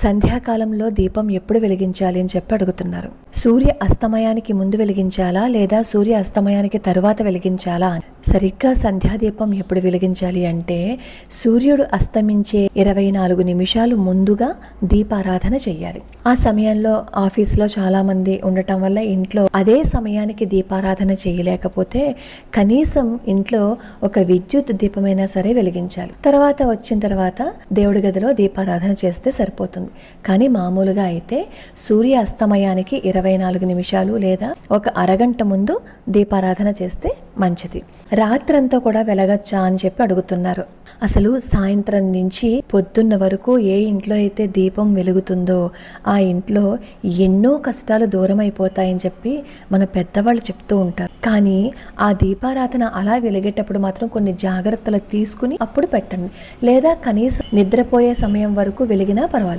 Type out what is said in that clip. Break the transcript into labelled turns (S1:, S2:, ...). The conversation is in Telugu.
S1: సంధ్యాకాలంలో దీపం ఎప్పుడు వెలిగించాలి అని చెప్పి అడుగుతున్నారు. సూర్య అస్తమయానికి ముందు వెలిగించాలా లేదా సూర్య అస్తమయానికి తరువాత వెలిగించాలా అని. సరిగ్గా సంధ్యాదీపం ఎప్పుడు వెలిగించాలి అంటే సూర్యుడు అస్తమించే 24 నిమిషాలు ముందుగా దీపారాధన చెయ్యాలి. ఆ సమయంలో ఆఫీస్లో చాలా మంది ఉండటం వల్ల ఇంట్లో అదే సమయానికి దీపారాధన చేయలేకపోతే కనీసం ఇంట్లో ఒక విద్యుత్ దీపమైనా సరే వెలిగించాలి. వచ్చిన తర్వాత దేవుడి గదిలో దీపారాధన చేస్తే సరిపోతుంది. కానీ మామూలుగా అయితే సూర్య అస్తమయానికి 24 నిమిషాలు లేదా ఒక అరగంట ముందు దీపారాధన చేస్తే మంచిది. రాత్రంతా కూడా వెలగచ్చా అని చెప్పి అడుగుతున్నారు. అసలు సాయంత్రం నుంచి పొద్దున్న వరకు ఏ ఇంట్లో అయితే దీపం వెలుగుతుందో ఆ ఇంట్లో ఎన్నో కష్టాలు దూరం అయిపోతాయని చెప్పి మన పెద్దవాళ్ళు చెప్తూ ఉంటారు. కానీ ఆ దీపారాధన అలా వెలిగేటప్పుడు మాత్రం కొన్ని జాగ్రత్తలు తీసుకుని అప్పుడు పెట్టండి, లేదా కనీసం నిద్రపోయే సమయం వరకు వెలిగినా పర్వాలేదు.